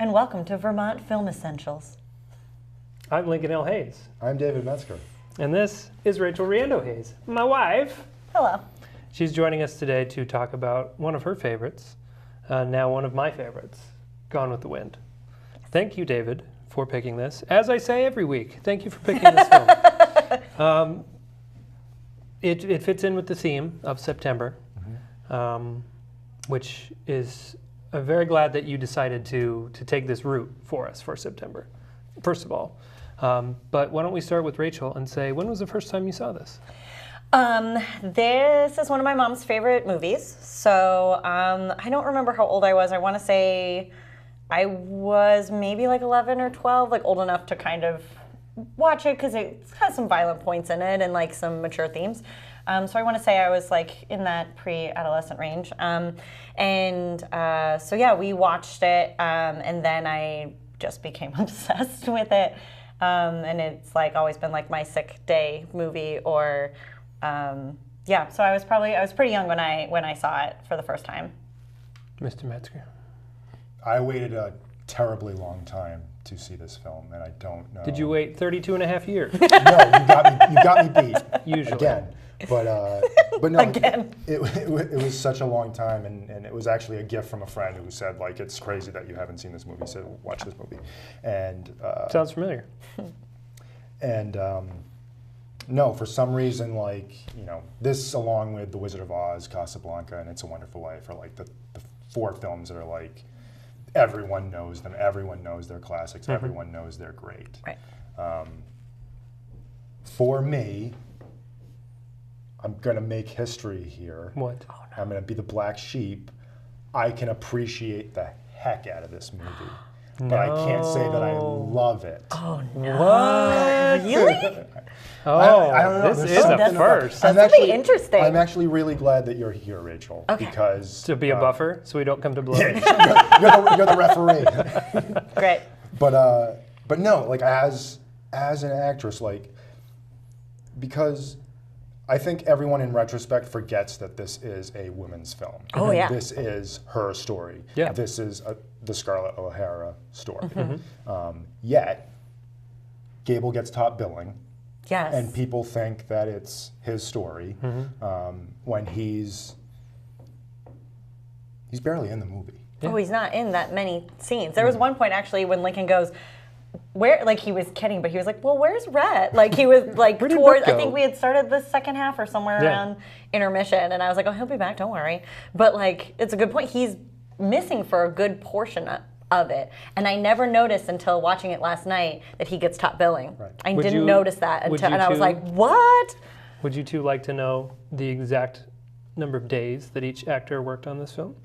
and welcome to Vermont Film Essentials. I'm Lincoln L. Hayes. I'm David Metzger. And this is Rachel Riendeau Hayes, my wife. Hello. She's joining us today to talk about one of her favorites, now one of my favorites, Gone with the Wind. Thank you, David, for picking this. As I say every week, thank you for picking this film. It fits in with the theme of September, which is, I'm very glad that you decided to take this route for us for September, first of all. But why don't we start with Rachel and say, when was the first time you saw this? This is one of my mom's favorite movies. So I don't remember how old I was. I want to say I was maybe like 11 or 12, like old enough to kind of watch it because it has some violent points in it and like some mature themes. So I want to say I was like in that pre-adolescent range. So yeah, we watched it and then I just became obsessed with it. And it's like always been like my sick day movie or yeah, so I was pretty young when I saw it for the first time. Mr. Metzger. I waited a terribly long time to see this film, and I don't know. Did you wait 32 and a half years? No, you got me beat. Usually. Again. But no, Again. It was such a long time, and it was actually a gift from a friend who said, like, it's crazy that you haven't seen this movie, so watch this movie. And sounds familiar. And no, for some reason, like, you know, this along with The Wizard of Oz, Casablanca, and It's a Wonderful Life are like the four films that are like, everyone knows them, everyone knows they're classics, everyone knows they're great. Right. For me, I'm going to make history here. What? Oh, no. I'm going to be the black sheep. I can appreciate the heck out of this movie. But I can't say that I love it. Oh no! What? Really? Oh, I don't know. this There's is a something first. That's gonna be interesting. I'm actually really glad that you're here, Rachel. Okay. Because To be a buffer, so we don't come to blows. you're the referee. Great. But no, like as an actress, like, because I think everyone in retrospect forgets that this is a women's film. Oh, yeah. This is her story. Yeah. This is the Scarlett O'Hara story. Yet, Gable gets top billing. Yes. And people think that it's his story when he's barely in the movie. Oh, he's not in that many scenes. There was one point actually when Lincoln goes, where, like he was kidding, but he was like, well, where's Rhett? Like he was like towards, I think we had started the second half or somewhere around intermission, and I was like, oh, he'll be back, don't worry. But like, it's a good point. He's missing for a good portion of it. And I never noticed until watching it last night that he gets top billing. Right. I didn't notice that until, and I was like, what? Would you two like to know the exact number of days that each actor worked on this film?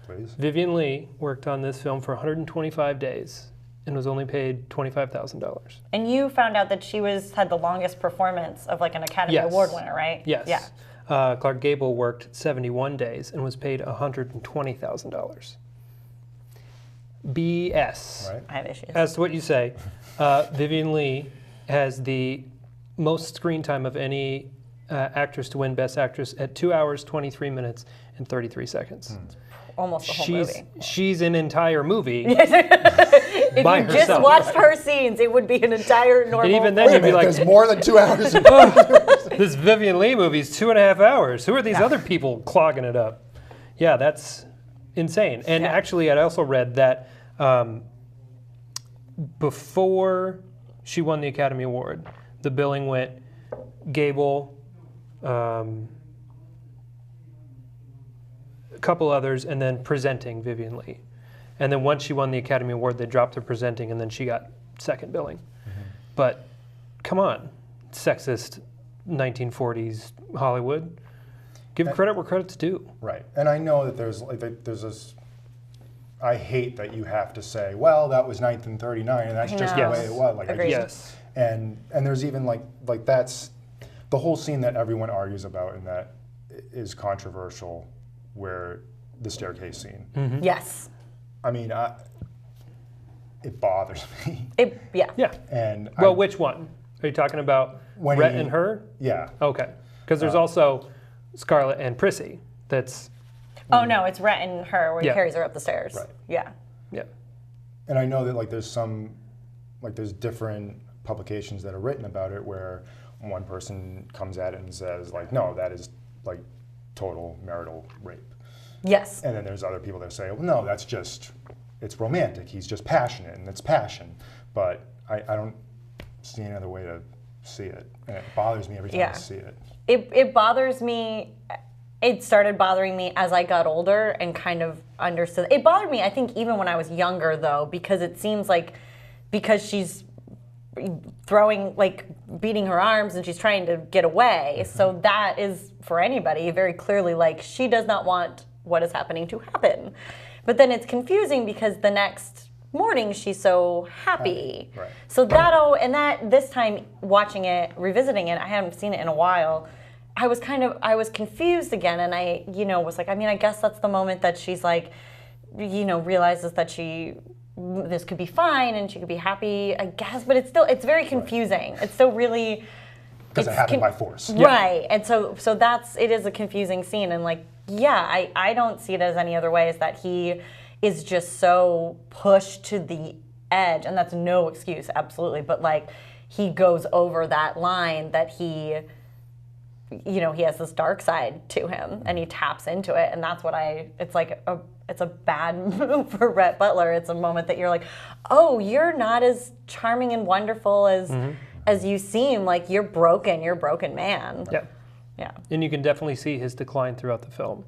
Please. Vivien Leigh worked on this film for 125 days and was only paid $25,000. And you found out that she had the longest performance of like an Academy Award winner, right? Yes. Yeah. Clark Gable worked 71 days and was paid $120,000. BS. Right. I have issues. As to what you say, Vivien Leigh has the most screen time of any actress to win Best Actress at 2 hours, 23 minutes, and 33 seconds. Almost the whole movie. She's an entire movie If by you herself. just watched her scenes, it would be an entire normal. And even then, you'd be like, there's more than 2 hours. this Vivien Leigh movie's 2.5 hours. Who are these other people clogging it up? Yeah, that's insane. And actually, I also read that before she won the Academy Award, the billing went Gable, a couple others, and then presenting Vivien Leigh. And then once she won the Academy Award, they dropped her presenting, and then she got second billing. But come on, sexist 1940s Hollywood. Give credit where credit's due. Right. And I know that there's this. I hate that you have to say, well, that was 1939, and that's just the way it was. Like, Agreed. Yes. And there's even like that's the whole scene that everyone argues about and that is controversial, where the staircase scene. Yes. I mean, it bothers me. Yeah. And Well, which one? Are you talking about When Rhett he- and her? Yeah. Okay. Because there's also Scarlett and Prissy. That's Oh no, it's Rhett and her where he Yeah. carries her up the stairs. Right. Yeah. yeah. And I know that like there's different publications that are written about it where one person comes at it and says like, no, that is like total marital rape. Yes. And then there's other people that say, well, no, that's just, it's romantic. He's just passionate, and it's passion. But I don't see any other way to see it. And it bothers me every time I see it. It bothers me. It started bothering me as I got older and kind of understood. It bothered me, I think, even when I was younger, though, because it seems like because she's throwing, like, beating her arms and she's trying to get away. Mm-hmm. So that is, for anybody, very clearly, like, she does not want what is happening to happen. But then it's confusing because the next morning she's so happy. Right. So this time watching it, revisiting it, I haven't seen it in a while, I was confused again, and I, was like, I mean, I guess that's the moment that she's like, realizes that this could be fine and she could be happy, I guess, but it's very confusing. Right. It's still really... Because it happened by force. Right, yeah. And so it is a confusing scene, and like, yeah, I don't see it as any other way, is that he is just so pushed to the edge, and that's no excuse, absolutely, but like, he goes over that line that he has this dark side to him, and he taps into it, and that's what it's a bad move for Rhett Butler. It's a moment that you're like, oh, you're not as charming and wonderful as you seem. Like, you're a broken man. Yeah. Yeah. And you can definitely see his decline throughout the film,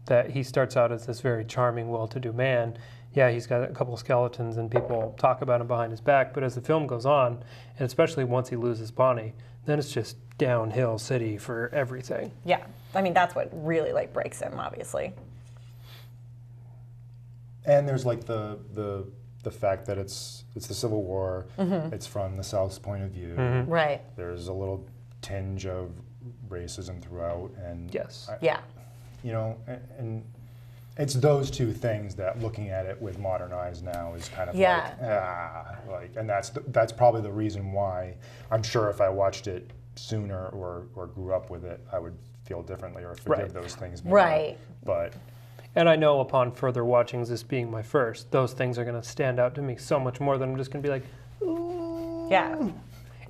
that he starts out as this very charming, well-to-do man. Yeah, he's got a couple of skeletons and people talk about him behind his back, but as the film goes on, and especially once he loses Bonnie, then it's just downhill city for everything. Yeah, I mean, that's what really like breaks him, obviously. And there's like the fact that it's the Civil War. Mm-hmm. It's from the South's point of view. Mm-hmm. Right. There's a little tinge of racism throughout, and yes, and it's those two things that, looking at it with modern eyes now, is kind of and that's probably the reason why I'm sure if I watched it sooner or grew up with it, I would feel differently or forgive those things more. Right. But and I know upon further watchings, this being my first, those things are going to stand out to me so much more than I'm just going to be like, ooh. Yeah.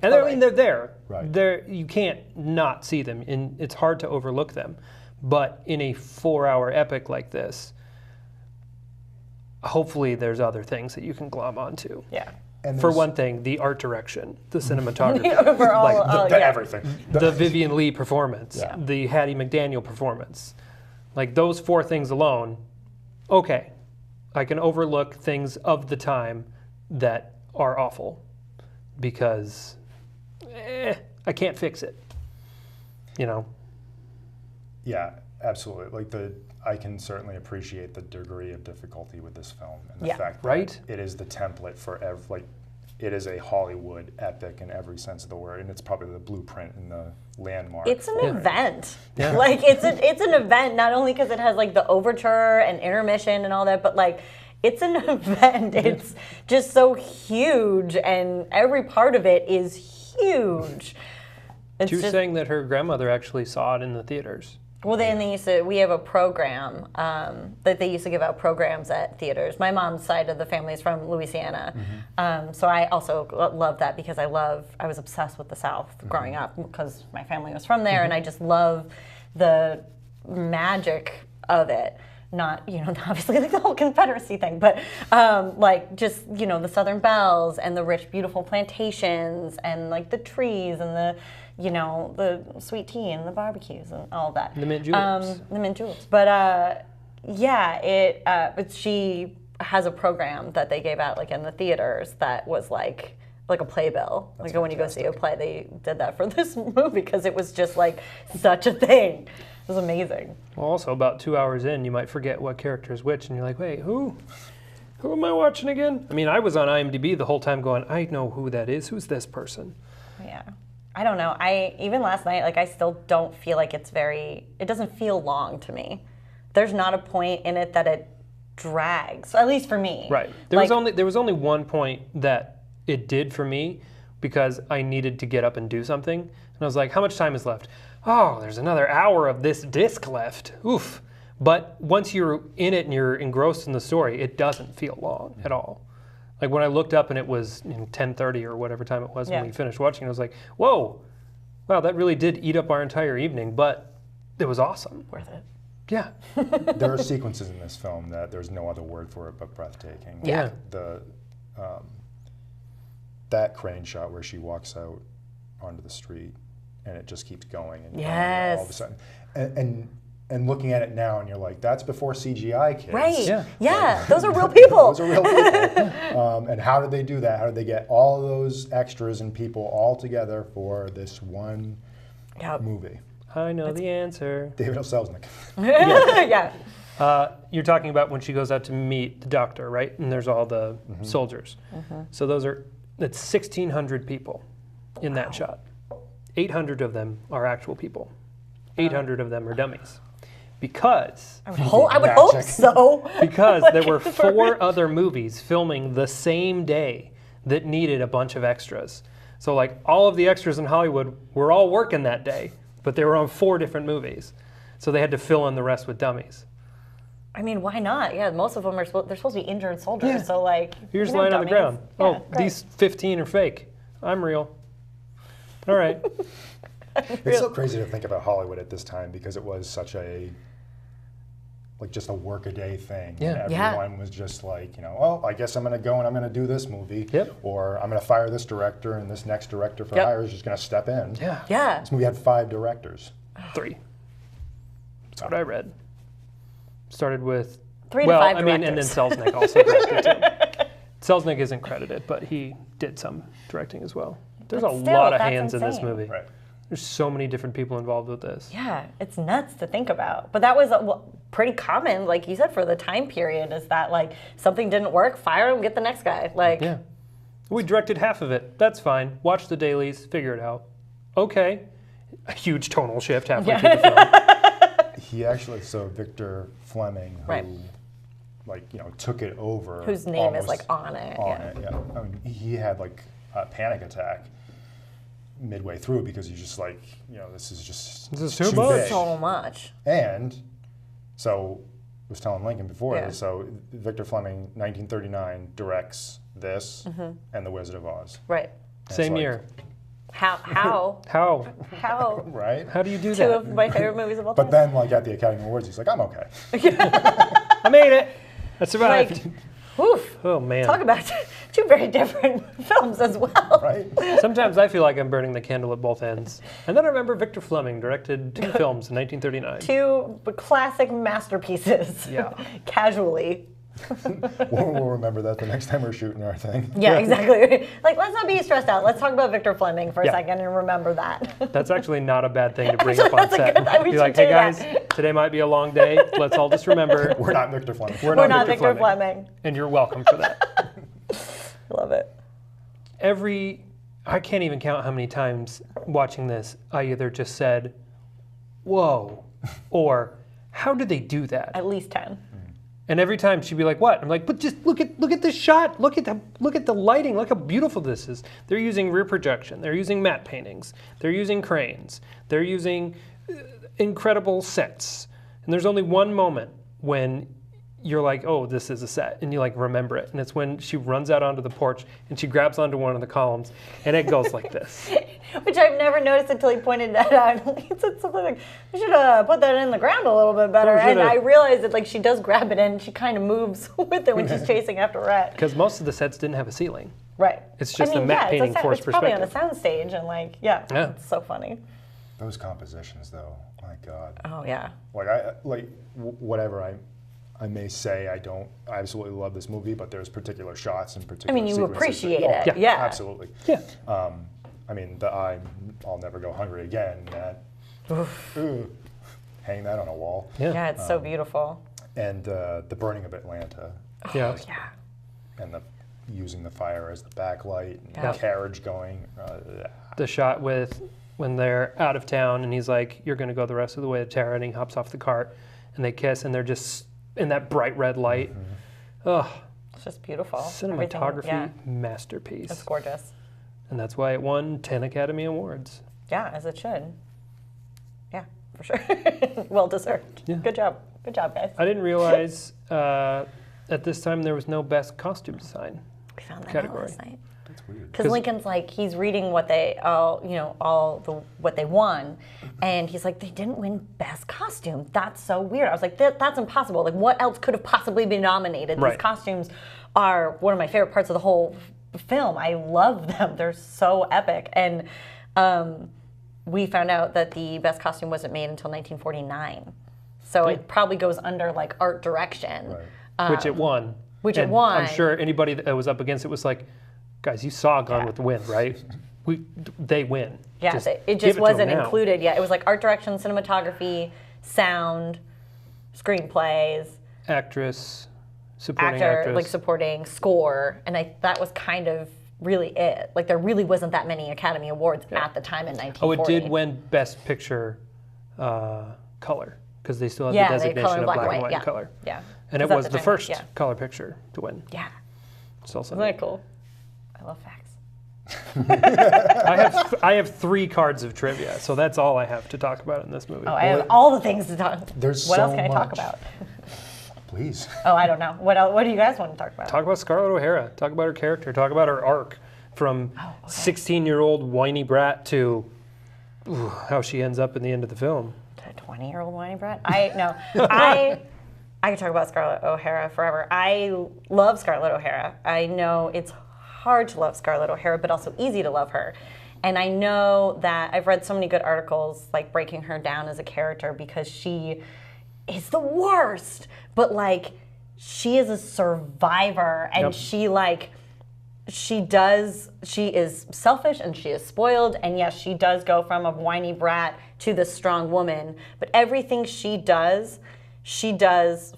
And I mean, they're there. Right. You can't not see them, and it's hard to overlook them. But in a 4-hour epic like this, hopefully there's other things that you can glom onto. Yeah. And for one thing, the art direction, the cinematography, everything. The Vivien Leigh performance, Yeah. the Hattie McDaniel performance. Like, those 4 things alone, okay, I can overlook things of the time that are awful because I can't fix it, Yeah, absolutely. Like, I can certainly appreciate the degree of difficulty with this film, and the fact that it is the template for it is a Hollywood epic in every sense of the word, and it's probably the blueprint and the landmark. It's an event. Yeah. Like, it's an event, not only because it has like the overture and intermission and all that, but like, it's an event. It's just so huge, and every part of it is huge. She was saying that her grandmother actually saw it in the theaters. Well, we have a program that they used to give out programs at theaters. My mom's side of the family is from Louisiana. Mm-hmm. So I also love that because I was obsessed with the South growing up because my family was from there, and I just love the magic of it. Not, obviously like the whole Confederacy thing, but like just, the Southern bells and the rich, beautiful plantations and like the trees and the sweet tea and the barbecues and all that. The mint juleps. The mint juleps. But but she has a program that they gave out like in the theaters that was like a playbill. That's like when you go see a play, they did that for this movie because it was just like such a thing. It was amazing. Well, also about 2 hours in, you might forget what character is which, and you're like, wait, who am I watching again? I mean, I was on IMDb the whole time going, I know who that is. Who's this person? Yeah. I don't know. Even last night, like, I still don't feel like it doesn't feel long to me. There's not a point in it that it drags, at least for me. Right. There was only one point that it did for me because I needed to get up and do something. And I was like, how much time is left? Oh, there's another hour of this disc left. Oof. But once you're in it and you're engrossed in the story, it doesn't feel long at all. Like when I looked up and it was 10:30 or whatever time it was Yeah. when we finished watching, I was like, whoa, wow, that really did eat up our entire evening, but it was awesome. Worth it. Yeah. There are sequences in this film that there's no other word for it but breathtaking. Yeah. Like that crane shot where she walks out onto the street and it just keeps going and going all of a sudden. And looking at it now and you're like, that's before CGI, kids. Right. Yeah. Those are real people. Those are real people. And how did they do that? How did they get all of those extras and people all together for this one movie? I know the answer. David L. Selznick. Yeah. You're talking about when she goes out to meet the doctor, right? And there's all the soldiers. So that's 1,600 people in that shot. 800 of them are actual people. 800 of them are dummies. Because I would hope so. Because there were 4 other movies filming the same day that needed a bunch of extras. So like all of the extras in Hollywood were all working that day, but they were on 4 different movies. So they had to fill in the rest with dummies. I mean, why not? Yeah, most of them they're supposed to be injured soldiers. Yeah. So like, You're just lying on the ground. Yeah, Oh, these 15 are fake. I'm real. All right. It's so crazy to think about Hollywood at this time because it was such a just a work-a-day thing. Yeah. And everyone was just like, oh, I guess I'm going to go and I'm going to do this movie. Yep. Or I'm going to fire this director and this next director for hire is just going to step in. Yeah. Yeah. This movie had 5 directors. 3. That's what I read. Started with 3 to 5 I mean, and then directors. Selznick also directed too. Selznick isn't credited, but he did some directing as well. There's But a still, lot of that's hands in this insane. movie. Right. There's so many different people involved with this. Yeah, it's nuts to think about. But that was pretty common, like you said, for the time period, is that like something didn't work, fire him, get the next guy. Like, Yeah. We directed half of it. That's fine. Watch the dailies, figure it out. Okay. A huge tonal shift halfway through the film. He actually, so Victor Fleming, who Right. took it over. whose name is almost like on it. on Yeah. it, yeah. I mean, he had like a panic attack midway through because he's just like, this is just This is too much. big. So much. And so I was telling Lincoln before, Yeah. so Victor Fleming, 1939, directs this and The Wizard of Oz. Right. And Same it's like, year. How? How? Right? How do you do 2 that? of my favorite movies of all But time. then, at the Academy Awards, he's like, I'm okay. I made it. I survived. Like, woof. Oh, man. Talk about 2 very different films as well. Right? Sometimes I feel like I'm burning the candle at both ends. And then I remember Victor Fleming directed 2 films in 1939. 2 classic masterpieces. Yeah. Casually. We'll remember that the next time we're shooting our thing. Yeah, exactly. Like, let's not be stressed out. Let's talk about Victor Fleming for a Yeah. second and remember that. That's actually not a bad thing to bring up on That's a set. good- we Be should like, do hey guys, that." today might be a long day. Let's all just remember We're not Victor Fleming. we're We're not not Victor Fleming. And you're welcome for that. Love it. I can't even count how many times watching this I either just said, whoa, or how did they do that? At least 10. And every time she'd be like, "What?" I'm like, "But just look at this shot. Look at the lighting. Look how beautiful this is." They're using rear projection. They're using matte paintings. They're using cranes. They're using incredible sets. And there's only one moment when you're like, "Oh, this is a set," and you like remember it. And it's when she runs out onto the porch and she grabs onto one of the columns, and it goes like this. Which I've never noticed until he pointed that out. He said something like, "We should put that in the ground a little bit better." Oh, And should've. I realized that like she does grab it and she kind of moves with it when she's chasing after Rhett. Because most of the sets didn't have a ceiling. Right. It's just a matte painting forced It's probably on a perspective. sound stage and like, yeah, Yeah. it's so funny. Those compositions, though, my God. Oh yeah. Whatever I may say, I absolutely love this movie, but there's particular shots and particular I mean, you sequences appreciate that- it. Yeah. Absolutely. Yeah. I mean, I'll never go hungry again. Hang that on a wall. Yeah. Yeah, it's so beautiful. And the burning of Atlanta, Yeah. Oh, yeah. and using the fire as the backlight, and Yeah. the carriage going. The shot with when they're out of town and he's like, "You're going to go the rest of the way to Tara," and he hops off the cart and they kiss and they're just in that bright red light. Oh, It's just beautiful. cinematography Yeah, masterpiece. it's gorgeous. And that's why it won 10 Academy Awards. Yeah, as it should. Yeah, for sure. Well deserved. Yeah. Good job. Good job, guys. I didn't realize at this time there was no best costume design. We found that out category. last night. That's weird. Because Lincoln's like, he's reading what they what they won, and he's like, they didn't win best costume. That's so weird. I was like, that's impossible. Like, what else could have possibly been nominated? Right. These costumes are one of my favorite parts of the whole film. I love them. They're so epic. And we found out that the best costume wasn't made until 1949. So it probably goes under like art direction. Right. Which it won. Which And it won. I'm sure anybody that was up against it was like, guys, you saw Gone with the Wind, right? They win. Yeah, it give just to wasn't them now. included yet. It was like art direction, cinematography, sound, screenplays, Actress, supporting actor, actress. like supporting score, and that was kind of really it. Like there really wasn't that many Academy Awards at the time in 1940. Oh, it did win Best Picture color because they still had Yeah, the they designation color of black black and and white, white yeah. color. Yeah. And it 'Cause at was the the time, first yeah. color picture to win. Yeah. Still Isn't that cool? I love facts. I have 3 cards of trivia, so that's all I have to talk about in this movie. Oh, I have all the things to talk. There's what so else can I talk much. about? Please. Oh, I don't know. What else, what do you guys want to talk about? Talk about Scarlett O'Hara. Talk about her character. Talk about her arc from 16-year-old whiny brat to how she ends up in the end of the film. A 20-year-old whiny brat? I could talk about Scarlett O'Hara forever. I love Scarlett O'Hara. I know it's hard to love Scarlett O'Hara, but also easy to love her. And I know that I've read so many good articles like breaking her down as a character because she is the worst. But like she is a survivor and she is selfish and she is spoiled, and yes, she does go from a whiny brat to this strong woman, but everything she does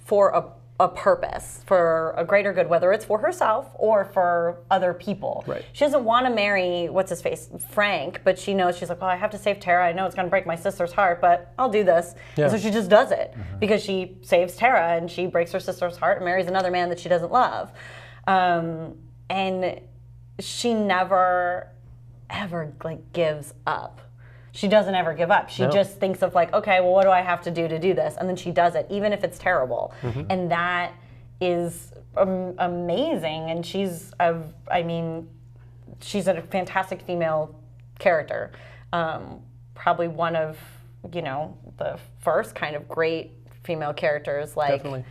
for a purpose, for a greater good, whether it's for herself or for other people. Right. She doesn't want to marry, what's his face, Frank, but she knows, she's like, well, I have to save Tara. I know it's going to break my sister's heart, but I'll do this. Yeah. And so she just does it because she saves Tara and she breaks her sister's heart and marries another man that she doesn't love. And she never, ever like gives up. She doesn't ever give up. She just thinks of like, okay, well, what do I have to do this? And then she does it, even if it's terrible. And that is amazing. And she's a fantastic female character. Probably one of, the first kind of great female characters. Like, Definitely.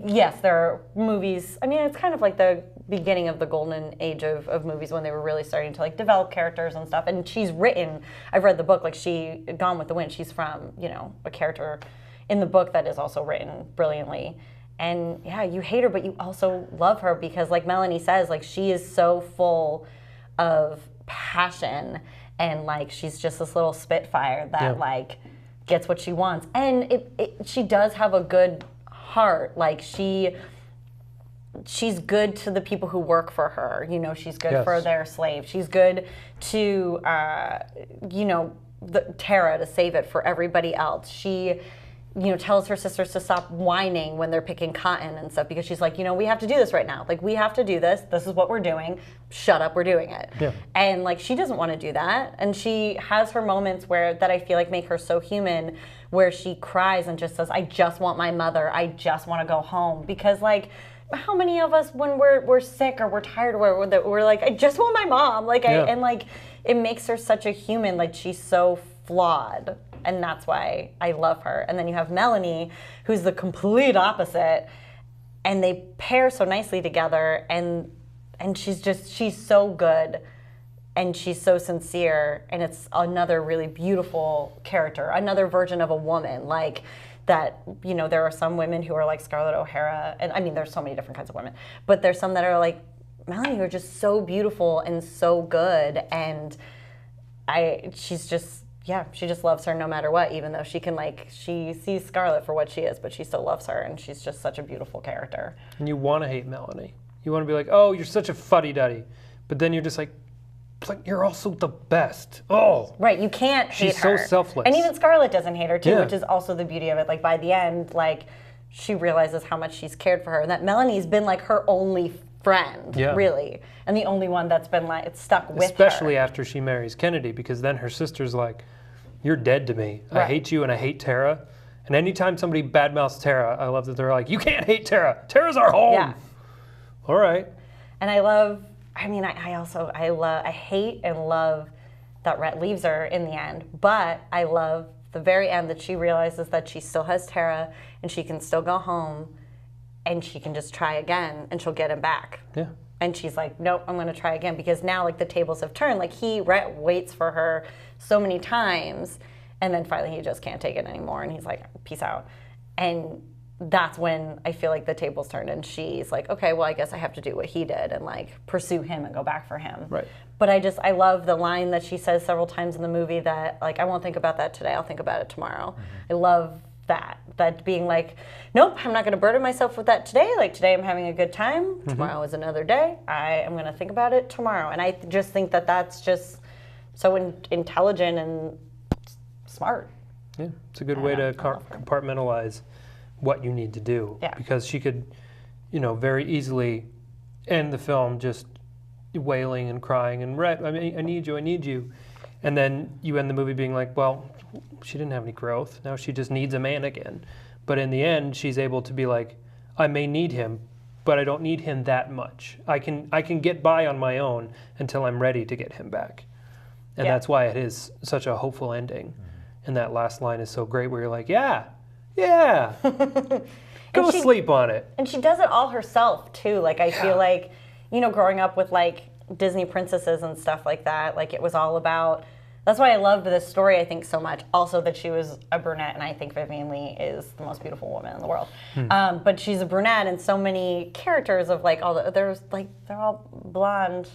Yes, there are movies. It's kind of like the beginning of the golden age of movies when they were really starting to like develop characters and stuff. And she's written, I've read the book, like Gone with the Wind, she's from, a character in the book that is also written brilliantly. And yeah, you hate her, but you also love her because like Melanie says, like she is so full of passion and like she's just this little spitfire that like gets what she wants. And she does have a good heart. Like she's good to the people who work for her. She's good for their slaves. She's good to, Tara to save it for everybody else. She, tells her sisters to stop whining when they're picking cotton and stuff because she's like, we have to do this right now. Like, we have to do this. This is what we're doing. Shut up, we're doing it. Yeah. And like, she doesn't want to do that. And she has her moments that I feel like make her so human, where she cries and just says, I just want my mother. I just want to go home. Because like, how many of us when we're sick or we're tired or we're like, I just want my mom. Like, and like, it makes her such a human. Like, she's so flawed. And that's why I love her. And then you have Melanie, who's the complete opposite. And they pair so nicely together. And she's so good. And she's so sincere. And it's another really beautiful character, another version of a woman. Like, that, there are some women who are like Scarlett O'Hara, and there's so many different kinds of women, but there's some that are like Melanie who are just so beautiful and so good, and she just loves her no matter what, even though she sees Scarlett for what she is, but she still loves her, and she's just such a beautiful character. And you want to hate Melanie. You want to be like, oh, you're such a fuddy-duddy, but then you're just like, you're also the best. Oh. Right, you can't hate her. She's so selfless. And even Scarlett doesn't hate her too, Yeah. which is also the beauty of it. Like by the end, like she realizes how much she's cared for her, and that Melanie's been like her only friend, really, and the only one that's been like stuck with her. Especially after she marries Kennedy, because then her sister's like, you're dead to me. I hate you and I hate Tara. And anytime somebody badmouths Tara, I love that they're like, you can't hate Tara. Tara's our home. Yeah. All right. And I love, I mean, I hate and love that Rhett leaves her in the end, but I love the very end that she realizes that she still has Tara and she can still go home and she can just try again and she'll get him back. Yeah. And she's like, nope, I'm going to try again, because now like the tables have turned. Like Rhett waits for her so many times, and then finally he just can't take it anymore, and he's like, peace out. And that's when I feel like the tables turned, and she's like, okay, well, I guess I have to do what he did and like pursue him and go back for him. Right. But I love the line that she says several times in the movie that like, I won't think about that today, I'll think about it tomorrow. I love that being like, nope, I'm not going to burden myself with that today. Like today I'm having a good time. Tomorrow is another day. I am going to think about it tomorrow. And I just think that that's just so intelligent and smart. Yeah, it's a good way to compartmentalize what you need to do. Yeah. Because she could, very easily end the film just wailing and crying and, Rhett, I need you. And then you end the movie being like, well, she didn't have any growth. Now she just needs a man again. But in the end, she's able to be like, I may need him, but I don't need him that much. I can get by on my own until I'm ready to get him back. And that's why it is such a hopeful ending. And that last line is so great where you're like, yeah, go sleep on it. And she does it all herself too. Like I feel like, growing up with like Disney princesses and stuff like that, like it was all about, that's why I loved this story, I think, so much. Also that she was a brunette, and I think Vivien Leigh is the most beautiful woman in the world. But she's a brunette, and so many characters of like they're all blonde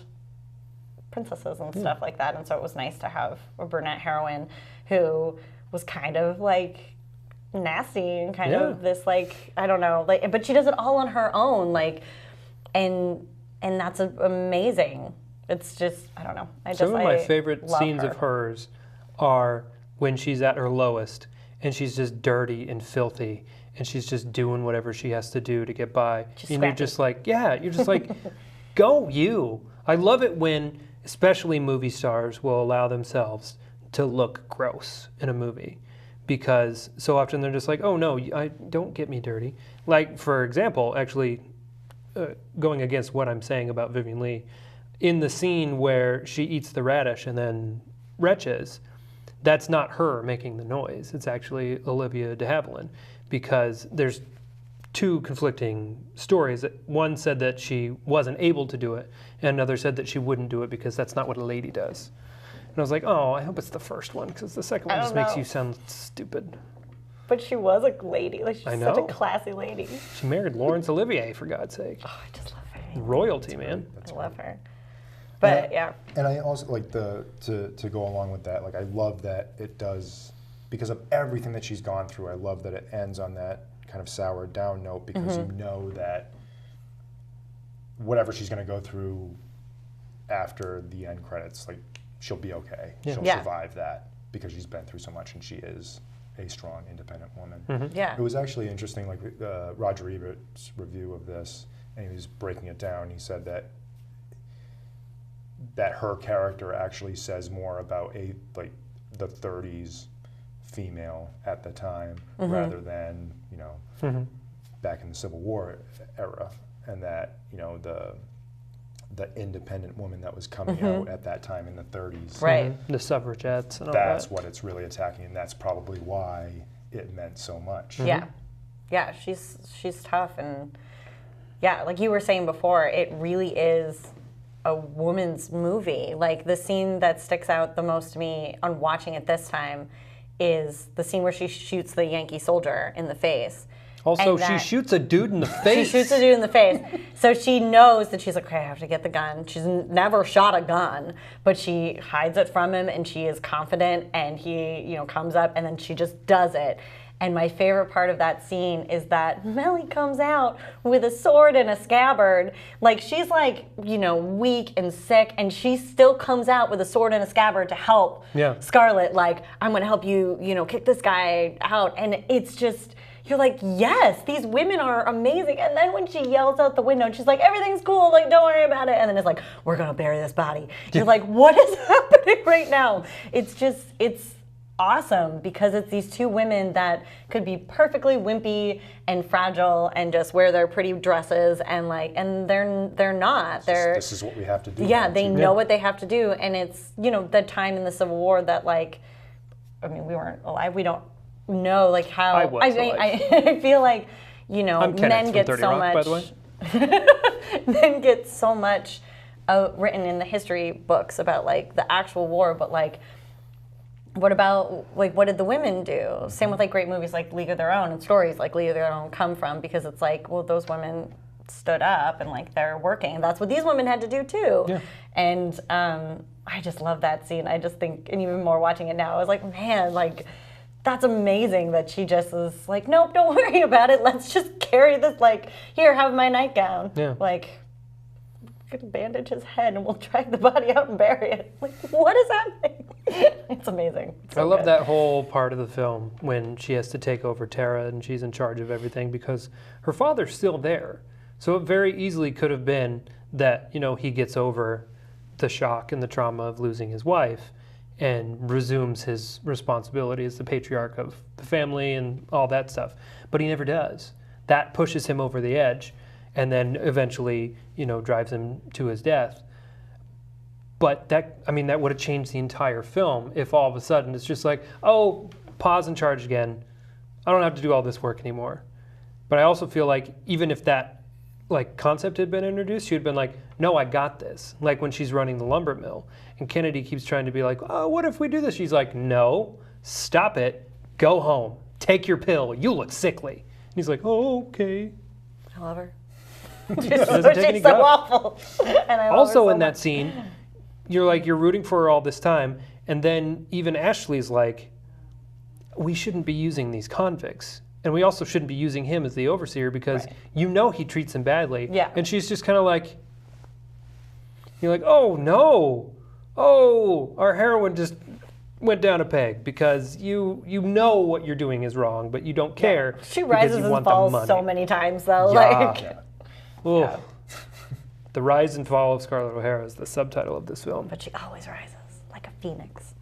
princesses and stuff like that. And so it was nice to have a brunette heroine who was kind of like nasty and kind of this like, I don't know, like, but she does it all on her own, like, and that's amazing. It's just, I don't know. Some of my favorite scenes of hers are when she's at her lowest and she's just dirty and filthy and she's just doing whatever she has to do to get by. And you're just like, go you. I love it when, especially movie stars, will allow themselves to look gross in a movie. Because so often they're just like, oh no, don't get me dirty. Like, for example, actually, going against what I'm saying about Vivien Leigh, in the scene where she eats the radish and then retches, that's not her making the noise. It's actually Olivia de Havilland, because there's two conflicting stories. One said that she wasn't able to do it, and another said that she wouldn't do it because that's not what a lady does. And I was like, oh, I hope it's the first one, because the second one just makes you sound stupid. But she was a lady. Like, she's such a classy lady. She married Laurence Olivier, for God's sake. Oh, I just love her. Royalty, man. I love her. But and I also like to go along with that. Like I love that it does, because of everything that she's gone through. I love that it ends on that kind of sour down note, because you know that whatever she's going to go through after the end credits, like she'll be okay. She'll survive that because she's been through so much, and she is a strong, independent woman. Yeah. It was actually interesting. Like Roger Ebert's review of this, and he was breaking it down. He said that her character actually says more about the 30s female at the time rather than back in the Civil War era, and that the independent woman that was coming out at that time in the 30s, right? The suffragettes and all that's that. what it's really attacking, and that's probably why it meant so much. Yeah, she's tough, and like you were saying before, it really is a woman's movie. Like the scene that sticks out the most to me on watching it this time is the scene where she shoots the Yankee soldier in the face. Also, she shoots a dude in the face. She shoots a dude in the face. So she knows that she's like, okay, I have to get the gun. She's never shot a gun, but she hides it from him, and she is confident, and he, comes up, and then she just does it. And my favorite part of that scene is that Mellie comes out with a sword and a scabbard. Like, she's like, weak and sick, and she still comes out with a sword and a scabbard to help Scarlett. Like, I'm going to help you, kick this guy out. And it's just, you're like, yes, these women are amazing. And then when she yells out the window, and she's like, everything's cool, like, don't worry about it. And then it's like, we're going to bury this body. You're like, what is happening right now? It's just, awesome because it's these two women that could be perfectly wimpy and fragile and just wear their pretty dresses and they're not. This is what we have to do. Yeah, they know what they have to do, and it's the time in the Civil War that we weren't alive. We don't know how. I was alive. I feel like I'm Kenneth men from get 30 so Rock, much. by the way. Men get so much written in the history books about the actual war, but what about what did the women do? Same with great movies like League of Their Own and stories like League of Their Own come from, because it's those women stood up and they're working. That's what these women had to do too. Yeah. And I just love that scene. I just think, and even more watching it now, I was like, man, that's amazing that she just is nope, don't worry about it. Let's just carry this. Here, have my nightgown. Yeah. Could bandage his head and we'll drag the body out and bury it. What is happening? It's amazing. It's I so love good. that whole part of the film when she has to take over Tara and she's in charge of everything because her father's still there. So it very easily could have been that, he gets over the shock and the trauma of losing his wife and resumes his responsibility as the patriarch of the family and all that stuff. But he never does. That pushes him over the edge and then eventually, drives him to his death. But that would have changed the entire film if all of a sudden it's just oh, Pa's in charge again. I don't have to do all this work anymore. But I also feel even if that concept had been introduced, she'd been no, I got this. When she's running the lumber mill. And Kennedy keeps trying to be oh, what if we do this? She's no, stop it, go home, take your pill, you look sickly. And he's oh, okay. I love her. She's so awful. And I love also her so in that much. scene, you're rooting for her all this time, and then even Ashley's we shouldn't be using these convicts. And we also shouldn't be using him as the overseer because he treats them badly. Yeah. And she's just kind of you're oh no, oh, our heroine just went down a peg because you know what you're doing is wrong, but you don't care. She because rises you and want the falls money. so many times though. Yeah. The Rise and Fall of Scarlett O'Hara is the subtitle of this film. But she always rises like a phoenix.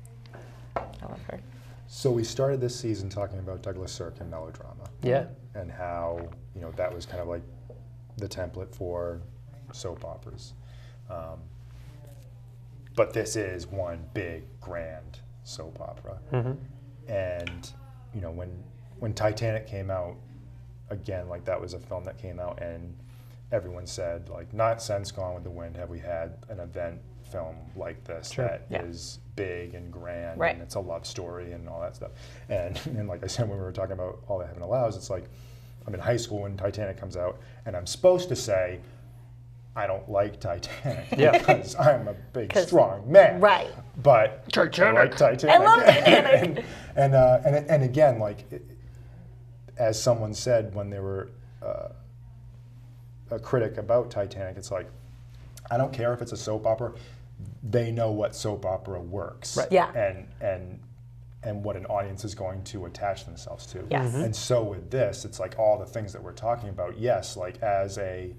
I love her. So we started this season talking about Douglas Sirk and melodrama. Yeah. And how, that was kind of the template for soap operas. But this is one big, grand soap opera. Mm-hmm. And, when Titanic came out, again, that was a film that came out and everyone said, not since Gone with the Wind have we had an event film like this that is big and grand and it's a love story and all that stuff. And like I said, when we were talking about All That Heaven Allows, it's I'm in high school when Titanic comes out and I'm supposed to say, I don't like Titanic because I'm a big, strong man. Right. But Titanic. I like Titanic. I love Titanic. and again, as someone said when they were a critic about Titanic, it's I don't care if it's a soap opera. They know what soap opera works. Right. Yeah. And what an audience is going to attach themselves to. Yes. Mm-hmm. And so with this, it's all the things that we're talking about. Yes, as a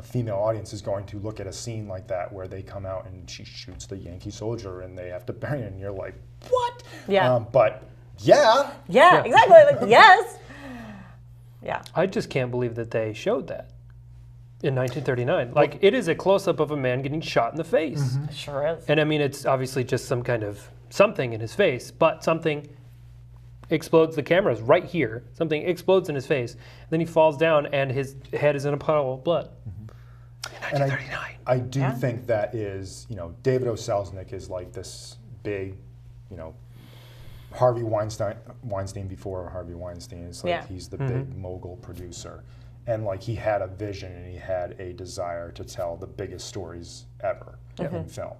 female audience is going to look at a scene like that where they come out and she shoots the Yankee soldier and they have to bury him, and you're what? Yeah. But yeah. Yeah, exactly. Yes. Yeah. I just can't believe that they showed that in 1939. It is a close-up of a man getting shot in the face. Mm-hmm. It sure is. And it's obviously just some kind of something in his face, but something explodes. The camera's right here. Something explodes in his face. And then he falls down and his head is in a puddle of blood. Mm-hmm. And I do think that is, David O. Selznick is this big, Harvey Weinstein before Harvey Weinstein. It's he's the big mogul producer. And he had a vision and he had a desire to tell the biggest stories ever in film.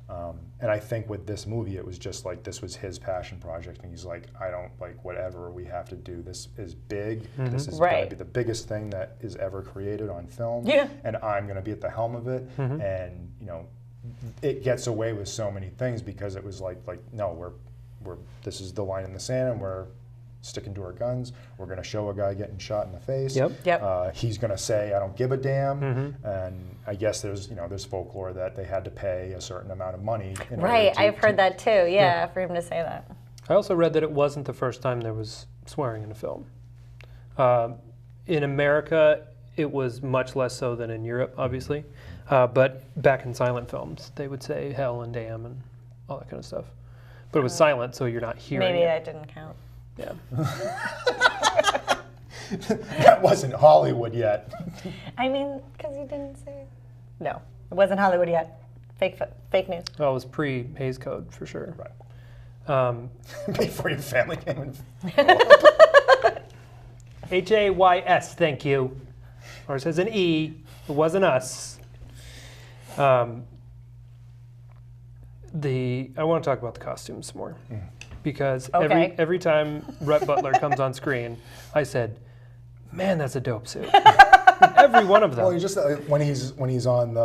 And I think with this movie, it was just this was his passion project. And he's I don't whatever we have to do. This is big. Mm-hmm. This is going to be the biggest thing that is ever created on film. Yeah. And I'm going to be at the helm of it. Mm-hmm. And, it gets away with so many things because it was no, we're this is the line in the sand and we're sticking to our guns. We're going to show a guy getting shot in the face. Yep. He's going to say, I don't give a damn. And I guess there's folklore that they had to pay a certain amount of money. Right, I've heard that too, for him to say that. I also read that it wasn't the first time there was swearing in a film. In America, it was much less so than in Europe, obviously. But back in silent films, they would say hell and damn and all that kind of stuff. But it was silent, so you're not hearing Maybe it. that didn't count. Yeah. That wasn't Hollywood yet. I mean, because you didn't say it. No, it wasn't Hollywood yet. Fake news. Well, it was pre-Hays Code, for sure. Right. Before your family came in. Hays, thank you. Ours has an E. It wasn't us. I want to talk about the costumes more. Because every time Rhett Butler comes on screen, I said, man, that's a dope suit. Every one of them. Well, just when he's on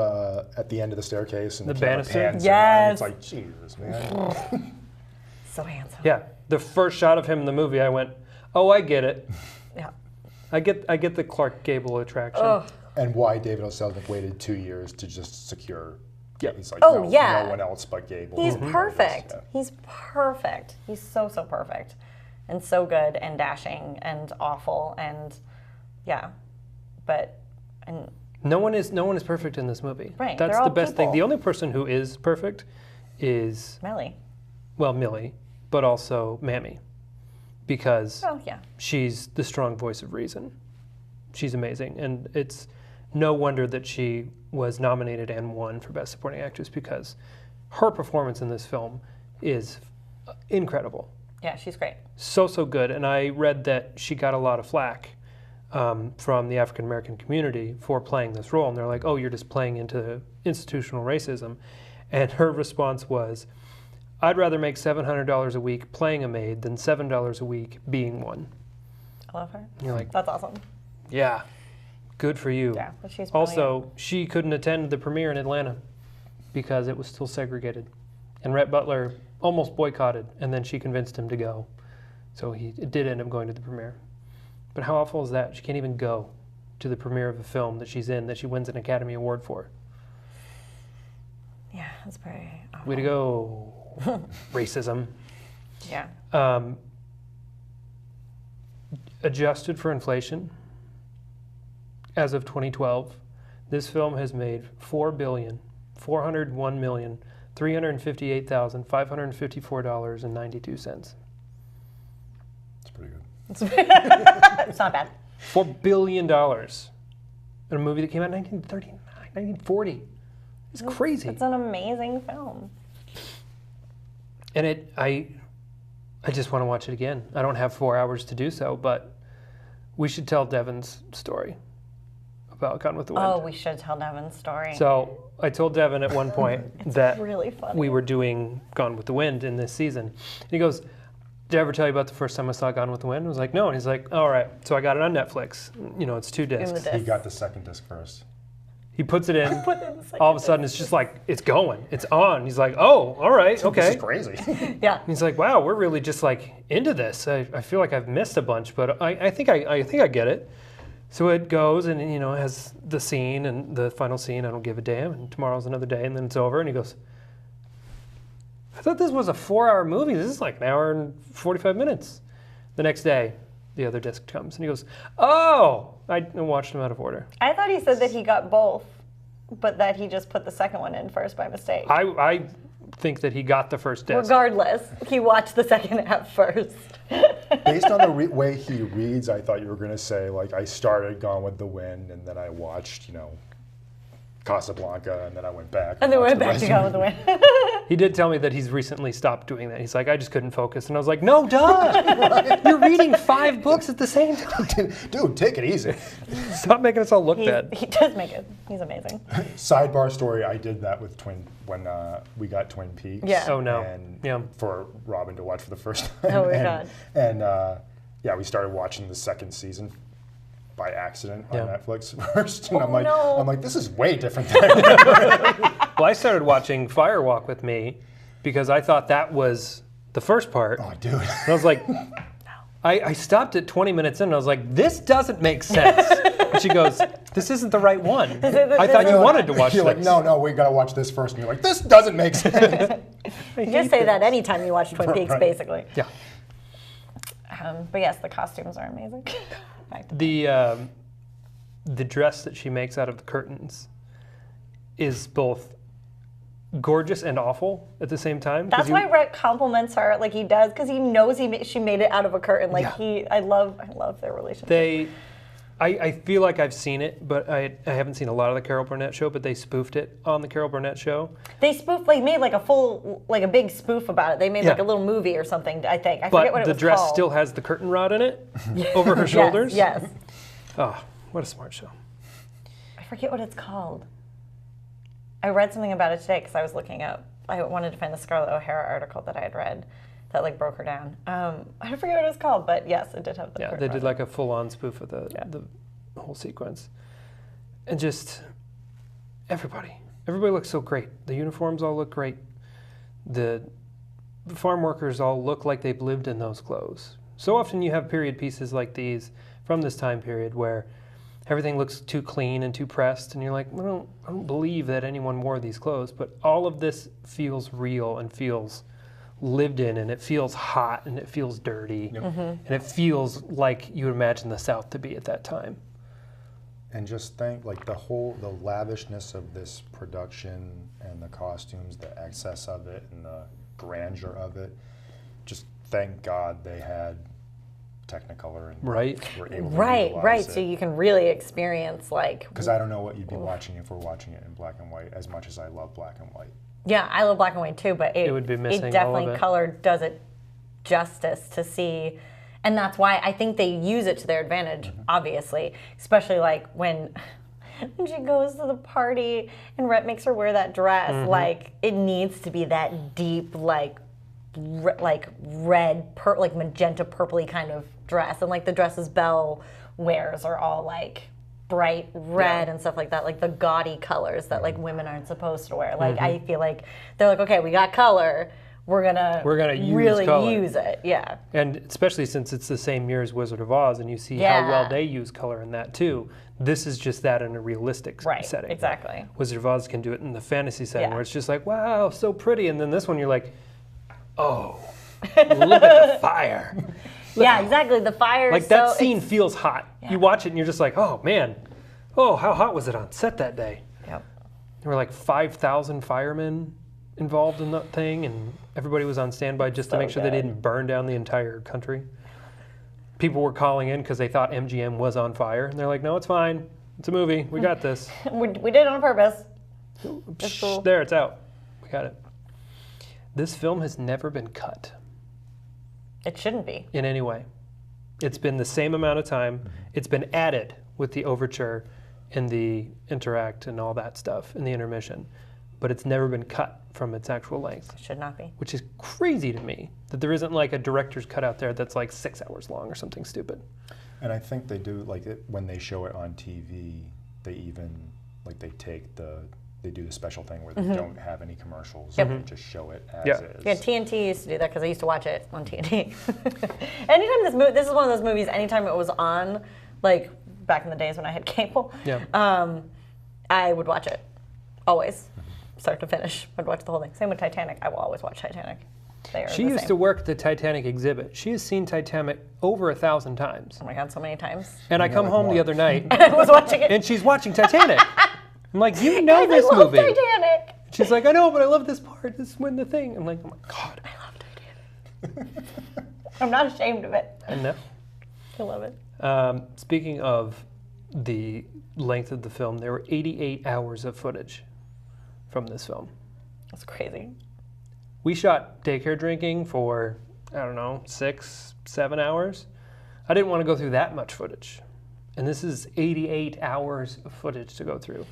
at the end of the staircase and the camera banister? pans Yes. it's like, Jesus, man. So handsome. Yeah. The first shot of him in the movie, I went, oh, I get it. Yeah. I get the Clark Gable attraction. Oh. And why David O. Selznick waited 2 years to just secure. Yeah. He's like, Oh, no, yeah. no one else but Gable. He's perfect. Yeah. He's perfect. He's so perfect. And so good and dashing and awful and No one is perfect in this movie. Right, That's they're all the best thing. people. The only person who is perfect is Millie. Millie, but also Mammy. Because Oh yeah. she's the strong voice of reason. She's amazing. And it's no wonder that she was nominated and won for Best Supporting Actress, because her performance in this film is incredible. Yeah, she's great. So good. And I read that she got a lot of flack from the African American community for playing this role. And they're like, oh, you're just playing into institutional racism. And her response was, I'd rather make $700 a week playing a maid than $7 a week being one. I love her. You're like, That's awesome. yeah, good for you. Yeah, but she's brilliant. Also, she couldn't attend the premiere in Atlanta because it was still segregated. And Rhett Butler almost boycotted, and then she convinced him to go. So he did end up going to the premiere. But how awful is that? She can't even go to the premiere of a film that she's in that she wins an Academy Award for. Yeah, that's pretty awful. Way to go. Racism. Yeah. Adjusted for inflation, as of 2012, this film has made $4,401,358,554.92. It's pretty good. It's not bad. $4 billion in a movie that came out in 1939, 1940. It's crazy. It's an amazing film. And I just want to watch it again. I don't have 4 hours to do so, but we should tell Devin's story about Gone with the Wind. Oh, we should tell Devin's story. So I told Devin at one point that really funny. we were doing Gone with the Wind in this season. And he goes, did I ever tell you about the first time I saw Gone with the Wind? I was like, no. And he's like, all right. So I got it on Netflix. You know, it's 2 discs. In the disc. He got the second disc first. He puts it in. Put it in the second All of a sudden, it's just like, it's going. It's on. He's like, oh, all right, okay. This is crazy. Yeah. He's like, wow, we're really just like into this. I feel like I've missed a bunch, but I think I get it. So it goes and, you know, has the scene and the final scene, I don't give a damn, and tomorrow's another day, and then it's over, and he goes, I thought this was a 4-hour movie. This is like an hour and 45 minutes. The next day, the other disc comes, and he goes, oh, I watched them out of order. I thought he said that he got both, but that he just put the second one in first by mistake. I think that he got the first disc. Regardless, he watched the second half first. Based on the way he reads, I thought you were going to say, like, I started Gone with the Wind, and then I watched, you know, Casablanca, and then I went back. And then watched went back to rest Gone of with it. the Wind. He did tell me that he's recently stopped doing that. He's like, I just couldn't focus. And I was like, no, duh. You're reading 5 books at the same time. Dude, take it easy. Stop making us all look bad. He does make it. He's amazing. Sidebar story, I did that with when we got Twin Peaks. Yeah. Oh, no. And Yeah. for Robin to watch for the first time. Oh, my and, God. And yeah, we started watching the second season by accident on Yeah. Netflix first. And Oh, I'm like, no. this is way different than Well, I started watching Firewalk with Me because I thought that was the first part. Oh, dude. And I was like, I stopped at 20 minutes in and I was like, this doesn't make sense. And she goes, this isn't the right one. I thought you wanted to watch You're this. like, no, we gotta watch this first. And you're like, this doesn't make sense. You just say that anytime you watch Twin Peaks, basically. Yeah. But yes, the costumes are amazing. The dress that she makes out of the curtains is both gorgeous and awful at the same time. That's why Rhett compliments her like he does, because he knows she made it out of a curtain. Like I love their relationship. I feel like I've seen it, but I haven't seen a lot of the Carol Burnett show, but they spoofed it on the Carol Burnett show. They made like a big spoof about it. They made like a little movie or something, I think. I forget what it was called. But the dress still has the curtain rod in it over her shoulders? Yes. Oh, what a smart show. I forget what it's called. I read something about it today because I was looking up. I wanted to find the Scarlett O'Hara article that I had read that like broke her down. I forget what it was called, but yes, it did have the. Yeah, they did like a full-on spoof of the whole sequence, and just everybody looks so great. The uniforms all look great. The farm workers all look like they've lived in those clothes. So often you have period pieces like these from this time period where everything looks too clean and too pressed, and you're like, I don't believe that anyone wore these clothes, but all of this feels real and feels lived in, and it feels hot, and it feels dirty, and it feels like you would imagine the South to be at that time. And just think, like the lavishness of this production and the costumes, the excess of it, and the grandeur of it. Just thank God they had Technicolor and were able to utilize it. So you can really experience like. Because I don't know what you'd be watching if we're watching it in black and white. As much as I love black and white. Yeah, I love black and white too, but it would be missing it definitely all of it. Color does it justice to see, and that's why I think they use it to their advantage. Obviously, especially like when she goes to the party and Rhett makes her wear that dress. Like it needs to be that deep, like red, like magenta purpley kind of dress, and like the dresses Belle wears are all like bright red and stuff like that, like the gaudy colors that like women aren't supposed to wear. Like I feel like they're like, okay, we got color, we're gonna really use it. Yeah. And especially since it's the same year as Wizard of Oz, and you see how well they use color in that too. This is just that in a realistic setting. Exactly. Wizard of Oz can do it in the fantasy setting where it's just like, wow, so pretty, and then this one you're like, oh, look at the fire. Exactly. The fire. Like that scene feels hot. You watch it and you're just like, oh man, how hot was it on set that day? Yep. There were like 5,000 firemen involved in that thing, and everybody was on standby just to make sure they didn't burn down the entire country. People were calling in because they thought MGM was on fire, and they're like, no, it's fine. It's a movie. We got this. we did it on purpose. Cool. There, it's out. We got it. This film has never been cut. It shouldn't be. In any way. It's been the same amount of time. It's been added with the overture and the interact and all that stuff in the intermission. But it's never been cut from its actual length. It should not be. Which is crazy to me, that there isn't like a director's cut out there that's like 6 hours long or something stupid. And I think they do, like when they show it on TV, they even, like they do the special thing where they don't have any commercials. They just show it as is. Yeah, TNT used to do that because I used to watch it on TNT. Anytime this is one of those movies, anytime it was on, like back in the days when I had cable, I would watch it. Always. Start to finish. I'd watch the whole thing. Same with Titanic. I will always watch Titanic. She used to work the Titanic exhibit. She has seen Titanic over 1,000 times. Oh my God, so many times. And I come home the other night. I was watching it. And she's watching Titanic. I'm like, you know this I love movie. Titanic. She's like, I know, but I love this part. This is when the thing. I'm like, oh my God. I love Titanic. I'm not ashamed of it. I know. I love it. Speaking of the length of the film, there were 88 hours of footage from this film. That's crazy. We shot Daycare Drinking for, 6, 7 hours. I didn't want to go through that much footage. And this is 88 hours of footage to go through.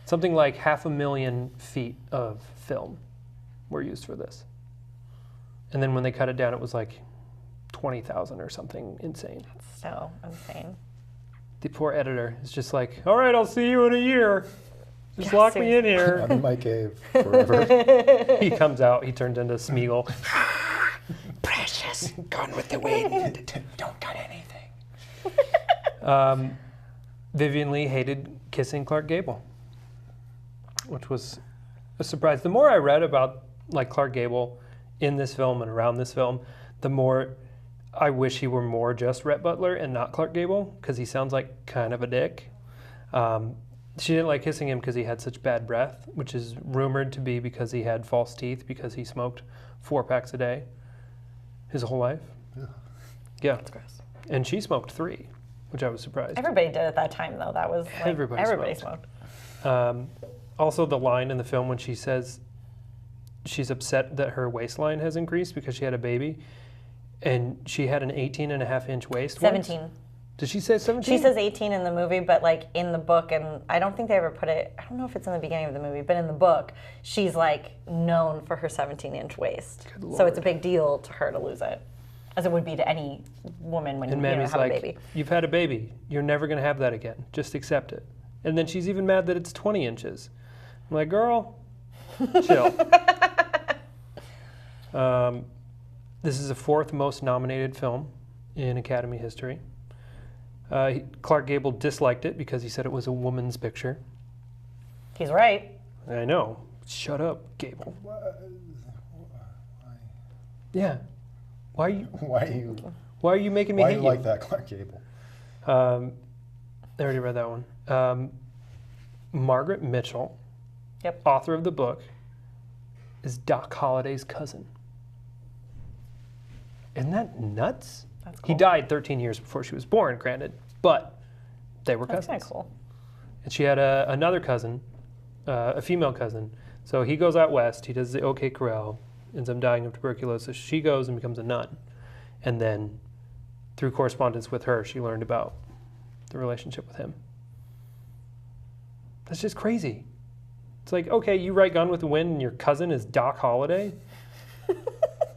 Something like 500,000 feet of film were used for this. And then when they cut it down, it was like 20,000 or something insane. That's so insane. The poor editor is just like, all right, I'll see you in a year. Just lock me in here. I'm in my cave forever. He comes out, he turns into Smeagol. Precious. Yes, Gone with the Wind. Don't cut anything. Vivien Leigh hated kissing Clark Gable, which was a surprise. The more I read about like Clark Gable in this film and around this film, the more I wish he were more just Rhett Butler and not Clark Gable, because he sounds like kind of a dick. She didn't like kissing him because he had such bad breath, which is rumored to be because he had false teeth because he smoked 4 packs a day his whole life. Yeah. That's gross. And she smoked 3, which I was surprised. Everybody did at that time, though. That was like, everybody smoked. Also, the line in the film when she says she's upset that her waistline has increased because she had a baby, and she had an 18.5-inch waist. 17. Once. Did she say 17? She says 18 in the movie, but like in the book, and I don't think they ever put it, I don't know if it's in the beginning of the movie, but in the book, she's like known for her 17-inch waist. So it's a big deal to her to lose it, as it would be to any woman when you have like, a baby. You've had a baby. You're never going to have that again. Just accept it. And then she's even mad that it's 20 inches. I'm like, girl, chill. This is the 4th most nominated film in Academy history. Clark Gable disliked it because he said it was a woman's picture. He's right. I know. Shut up, Gable. Why? Yeah. Why are you making me Why hate do you like that, Clark Gable? I already read that one. Margaret Mitchell, author of the book, is Doc Holliday's cousin. Isn't that nuts? That's cool. He died 13 years before she was born, granted, but they were cousins. That's kind of cool. And she had another cousin, a female cousin. So he goes out west, he does the OK Corral, ends up dying of tuberculosis. She goes and becomes a nun. And then through correspondence with her, she learned about the relationship with him. That's just crazy. It's like, okay, you write Gone with the Wind and your cousin is Doc Holliday?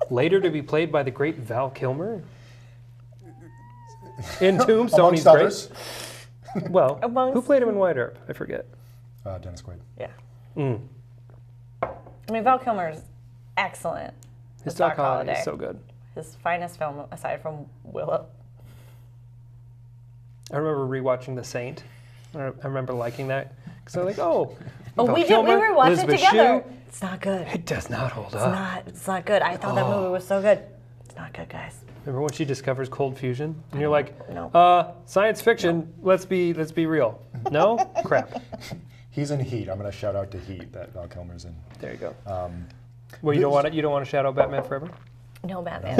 Later to be played by the great Val Kilmer? In Tombstone, he's great. Well, who played him in White Earp? I forget. Dennis Quaid. Yeah. I mean, Val Kilmer's excellent. His Doc Holliday is so good. His finest film, aside from Willow. I remember rewatching The Saint. I remember liking that. Because I was like, oh, we rewatched it together. It's not good. It does not hold up. It's not good. I thought that movie was so good. It's not good, guys. Remember when she discovers cold fusion? And you're like, no. Science fiction, let's be real. No? Crap. He's in Heat. I'm going to shout out to Heat that Val Kilmer's in. There you go. Well, you don't want to shout out Batman Forever? No Batman.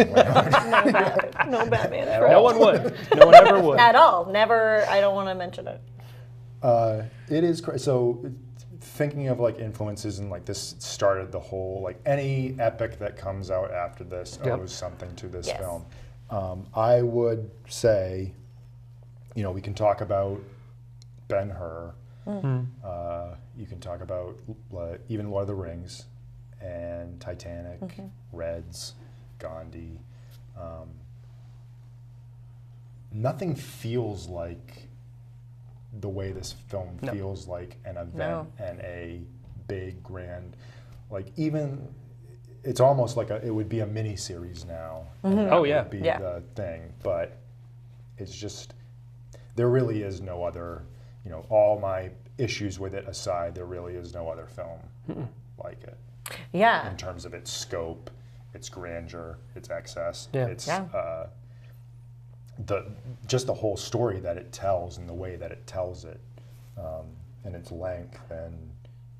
No Batman. No one would. No one ever would. At all. Never. I don't want to mention it. It is so. Thinking of like influences and like this started the whole like any epic that comes out after this owes something to this film. I would say, we can talk about Ben-Hur. You can talk about even Lord of the Rings and Titanic, Reds, Gandhi. Nothing feels like the way this film feels like an event and a big grand, like even it's almost like it would be a mini series now. Oh yeah, would be the thing, but it's just there really is no other. All my issues with it aside, there really is no other film like it. Yeah. In terms of its scope, its grandeur, its excess, its just the whole story that it tells and the way that it tells it, and its length and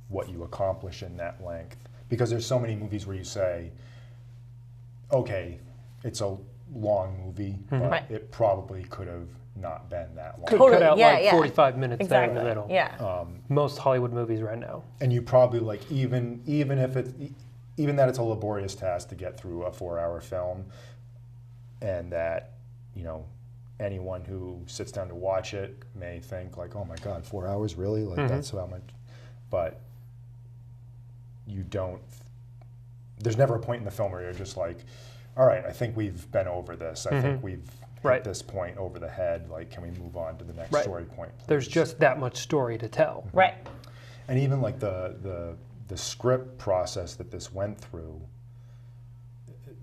what you accomplish in that length. Because there's so many movies where you say, okay, it's a long movie, but it probably could have not been that long. Could cut out 45 minutes there in the middle. Yeah. Most Hollywood movies right now. And you probably even that it's a laborious task to get through a 4-hour film, and that anyone who sits down to watch it may think like, oh my God, 4 hours, really? Like that's how much. But you don't. There's never a point in the film where you're just like, all right, I think we've been over this. I think we've hit this point over the head. Like, can we move on to the next story point, please? There's just that much story to tell. Right. And even like the script process that this went through,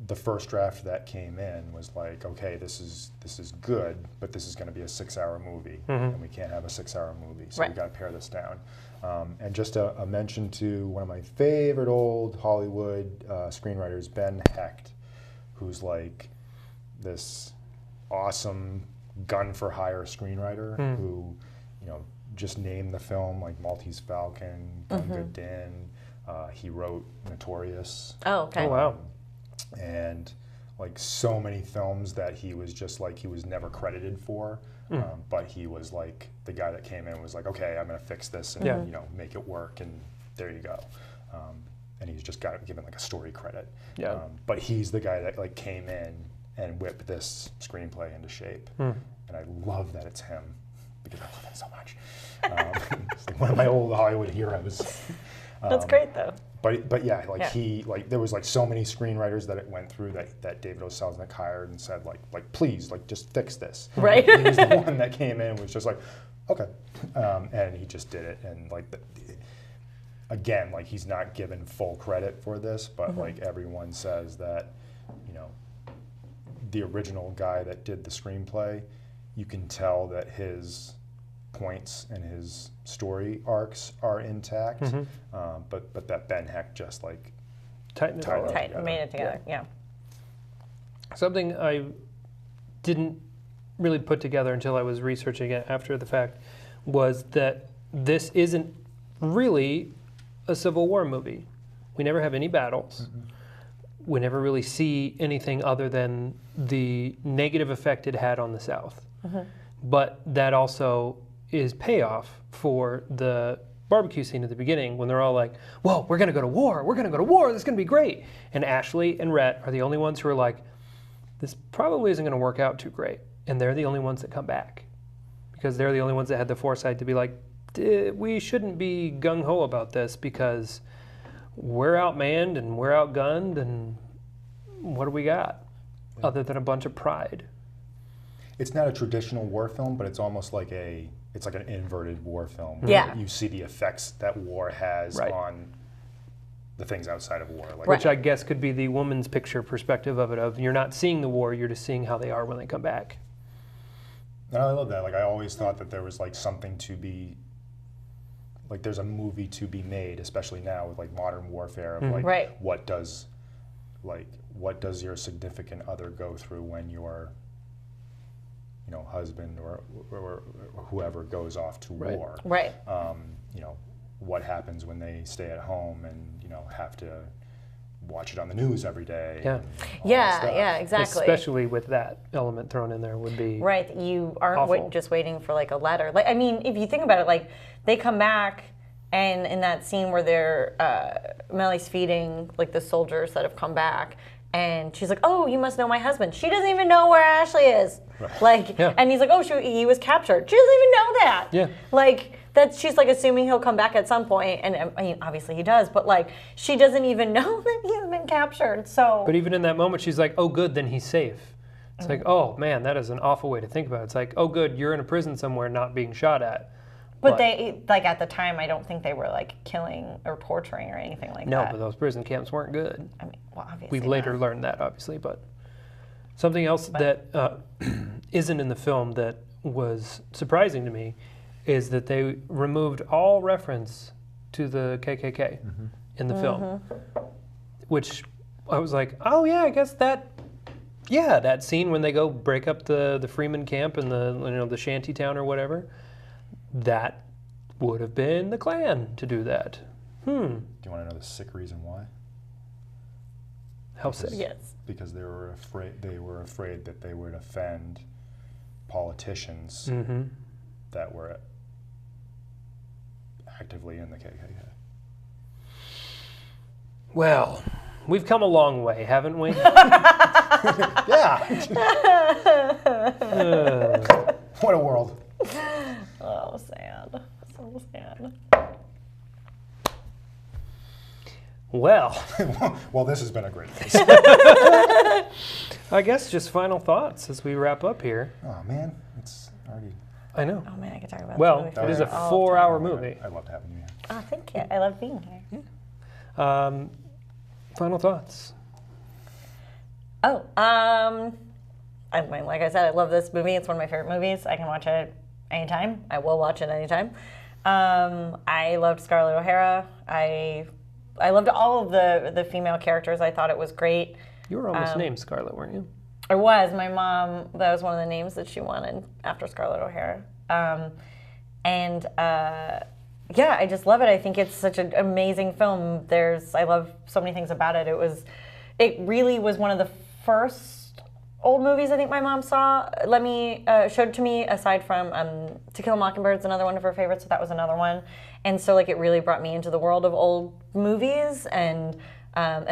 the first draft that came in was like, okay, this is good, but this is going to be a 6-hour movie, and we can't have a 6-hour movie, so we got to pare this down. And just a mention to one of my favorite old Hollywood screenwriters, Ben Hecht, who's like this awesome gun-for-hire screenwriter who, you know, just named the film like Maltese Falcon, Gun Good Din. He wrote Notorious. Oh, okay. Oh, wow. And like so many films that he was just like, he was never credited for, but he was like the guy that came in and was like, okay, I'm going to fix this and you know, make it work, and there you go. And he's just got given like a story credit. Yeah. But he's the guy that like came in and whipped this screenplay into shape, and I love that it's him because I love it so much. It's like one of my old Hollywood heroes. That's great though. But yeah, like he like there was like so many screenwriters that it went through that David O. Selznick hired and said like please like just fix this. Right. He was the one that came in and was just like, okay, and he just did it. And like again, like he's not given full credit for this, but like everyone says that, you know, the original guy that did the screenplay, you can tell that his points and his story arcs are intact, but that Ben Hecht just like Tighten it all up. Made it together. Yeah. Something I didn't really put together until I was researching it after the fact was that this isn't really a Civil War movie. We never have any battles. We never really see anything other than the negative effect it had on the South. But that also is payoff for the barbecue scene at the beginning when they're all like, whoa, we're going to go to war. We're going to go to war. This is going to be great. And Ashley and Rhett are the only ones who are like, this probably isn't going to work out too great. And they're the only ones that come back because they're the only ones that had the foresight to be like, we shouldn't be gung-ho about this because we're outmanned and we're outgunned, and what do we got other than a bunch of pride? It's not a traditional war film, but it's almost like it's like an inverted war film. Yeah. You see the effects that war has on the things outside of war. Like, Which I guess could be the woman's picture perspective of it, of you're not seeing the war, you're just seeing how they are when they come back. No, I love that. Like I always thought that there was like something to be, like there's a movie to be made, especially now with like modern warfare of like what does your significant other go through when your, you know, husband or whoever goes off to war. Right. You know, what happens when they stay at home and, you know, have to watch it on the news every day. Yeah. And all that stuff. Yeah, exactly. Especially with that element thrown in there would be right. You aren't awful. just waiting for like a letter. Like, I mean, if you think about it, like they come back and in that scene where they're Mellie's feeding like the soldiers that have come back, and she's like, "Oh, you must know my husband." She doesn't even know where Ashley is. Right. Like, and he's like, "Oh, he was captured." She doesn't even know that. Yeah. Like that, she's like assuming he'll come back at some point, and I mean, obviously he does, but like she doesn't even know that he's been captured. So. But even in that moment, she's like, "Oh, good, then he's safe." It's like, "Oh man, that is an awful way to think about it." It's like, "Oh, good, you're in a prison somewhere, not being shot at." But they, like at the time, I don't think they were like killing or torturing or anything like that. No, but those prison camps weren't good. I mean, well, obviously. We later learned that, obviously, but something else that isn't in the film that was surprising to me is that they removed all reference to the KKK in the film, which I was like, oh yeah, I guess that scene when they go break up the Freeman camp and the shanty town or whatever, that would have been the Klan to do that. Do you want to know the sick reason why? How sick? Yes. Because they were afraid that they would offend politicians that were actively in the KKK. Well, we've come a long way, haven't we? Yeah. What a world. Oh, sad. So sad. Well. Well, this has been a great case. I guess just final thoughts as we wrap up here. Oh, man. It's already... I know. Oh man, I could talk about Well, this it movie is a for all 4-hour time. movie. I loved having you here. Oh, thank you. I love being here. Final thoughts. Oh, I mean, like I said, I love this movie. It's one of my favorite movies. I can watch it anytime. I will watch it anytime. I loved Scarlett O'Hara. I loved all of the female characters. I thought it was great. You were almost named Scarlett, weren't you? I was. My mom, that was one of the names that she wanted after Scarlett O'Hara. Yeah, I just love it. I think it's such an amazing film. I love so many things about it. It really was one of the first old movies I think my mom showed to me, aside from To Kill a Mockingbird's another one of her favorites, so that was another one. And so like it really brought me into the world of old movies and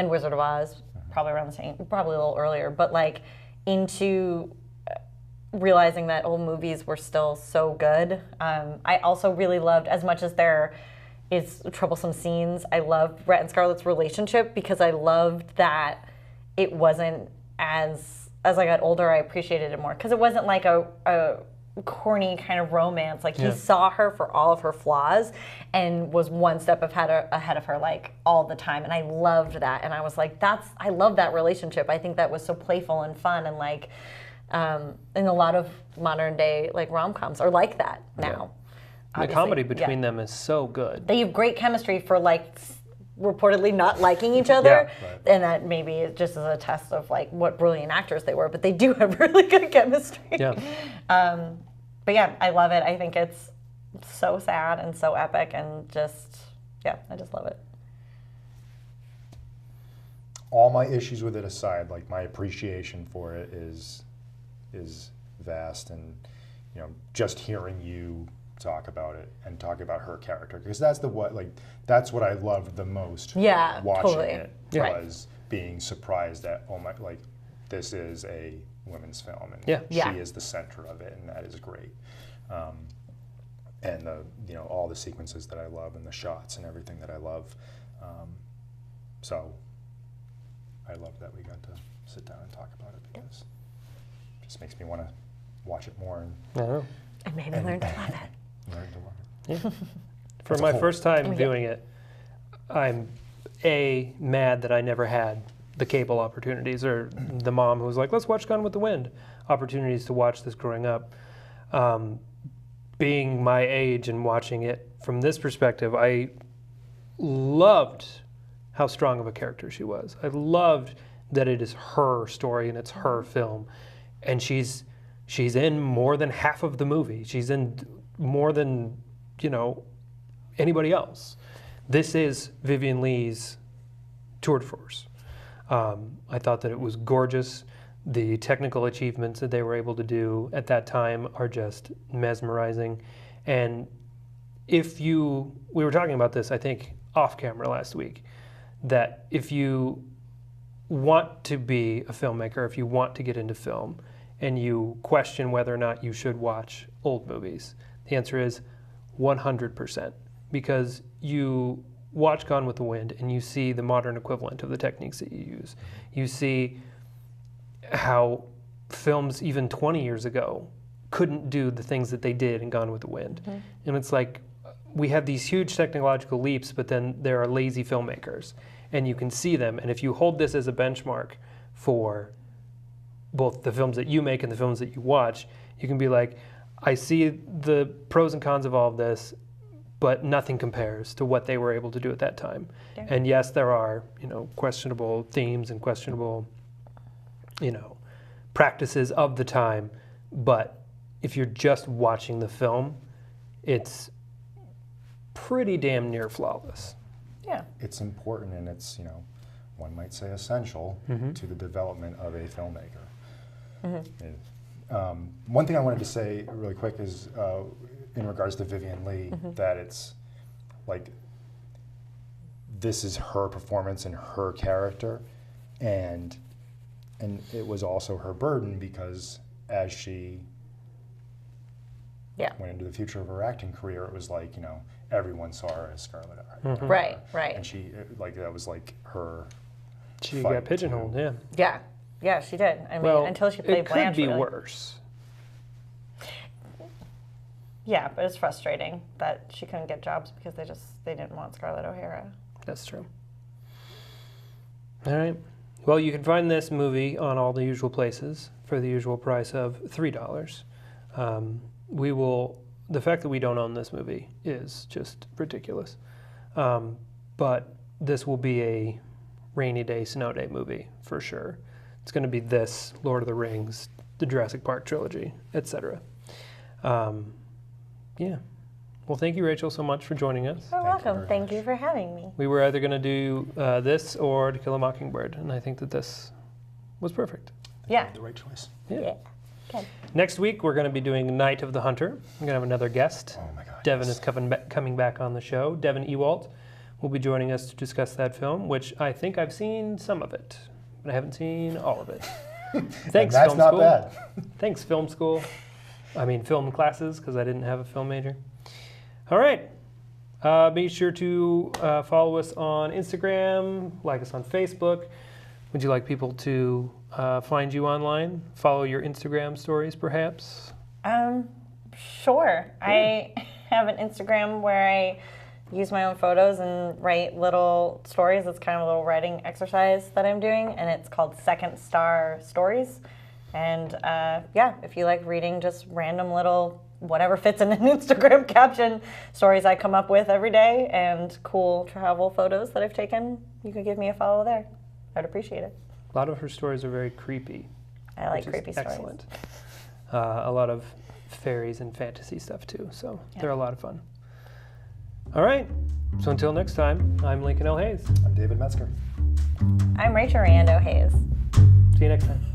Wizard of Oz, probably around the same, probably a little earlier, but like into realizing that old movies were still so good. I also really loved, as much as there is troublesome scenes, I loved Rhett and Scarlett's relationship because I loved that it wasn't as I got older, I appreciated it more because it wasn't like a corny kind of romance. Like he saw her for all of her flaws and was one step ahead of her like all the time. And I loved that. And I was like, I love that relationship. I think that was so playful and fun and like, and a lot of modern day like rom-coms are like that now. The comedy between them is so good. They have great chemistry for like reportedly not liking each other, and that maybe just is a test of like what brilliant actors they were, but they do have really good chemistry. Yeah. But yeah, I love it. I think it's so sad and so epic and just, I just love it. All my issues with it aside, like my appreciation for it is vast, and just hearing you talk about it and talk about her character, because that's what I loved the most. Watching it was being surprised that this is a women's film and she is the center of it, and that is great. And all the sequences that I love and the shots and everything that I love. So I love that we got to sit down and talk about it because it just makes me want to watch it more and maybe learn to love it. For my first time viewing it, I'm mad that I never had the cable opportunities or the mom who was like, let's watch Gone with the Wind, opportunities to watch this growing up. Being my age and watching it from this perspective, I loved how strong of a character she was. I loved that it is her story and it's her film, and she's in more than half of the movie. She's in more than anybody else. This is Vivien Leigh's tour de force. I thought that it was gorgeous. The technical achievements that they were able to do at that time are just mesmerizing. And we were talking about this, I think, off camera last week, that if you want to be a filmmaker, if you want to get into film, and you question whether or not you should watch old movies, the answer is 100%, because you watch Gone with the Wind and you see the modern equivalent of the techniques that you use. You see how films even 20 years ago couldn't do the things that they did in Gone with the Wind. Mm-hmm. And it's like we have these huge technological leaps, but then there are lazy filmmakers, and you can see them. And if you hold this as a benchmark for both the films that you make and the films that you watch, you can be like, I see the pros and cons of all of this, but nothing compares to what they were able to do at that time. Yeah. And yes, there are, questionable themes and questionable, practices of the time, but if you're just watching the film, it's pretty damn near flawless. Yeah. It's important, and it's, one might say essential to the development of a filmmaker. Mm-hmm. One thing I wanted to say really quick is in regards to Vivien Leigh, that it's like this is her performance and her character, and it was also her burden, because as she went into the future of her acting career, it was like, everyone saw her as Scarlett. Mm-hmm. Right. And she, that was like her. She got pigeonholed, Yeah, she did. I mean, until she played Blanche. It could be worse. Yeah, but it's frustrating that she couldn't get jobs because they didn't want Scarlett O'Hara. That's true. All right. Well, you can find this movie on all the usual places for the usual price of $3. The fact that we don't own this movie is just ridiculous. But this will be a rainy day, snow day movie for sure. It's going to be this, Lord of the Rings, the Jurassic Park trilogy, etc. Yeah. Well, thank you, Rachel, so much for joining us. You're welcome. Thank you for having me. We were either going to do this or To Kill a Mockingbird, and I think that this was perfect. Yeah. The right choice. Yeah. Good. Next week, we're going to be doing Night of the Hunter. We're going to have another guest. Oh my God. Devin yes. is coming back on the show. Devin Ewalt will be joining us to discuss that film, which I think I've seen some of it, but I haven't seen all of it. Thanks, That's film not school. bad. Thanks, film school. I mean, film classes, because I didn't have a film major. All right. Be sure to follow us on Instagram, like us on Facebook. Would you like people to find you online? Follow your Instagram stories, perhaps? Sure. I have an Instagram where I use my own photos and write little stories. It's kind of a little writing exercise that I'm doing, and it's called Second Star Stories. And if you like reading just random little whatever fits in an Instagram caption stories I come up with every day and cool travel photos that I've taken, you can give me a follow there. I'd appreciate it. A lot of her stories are very creepy. I like which creepy is stories. excellent. A lot of fairies and fantasy stuff too, so they're a lot of fun. All right, so until next time, I'm Lincoln L. Hayes. I'm David Metzger. I'm Rachel Riendeau Hayes. See you next time.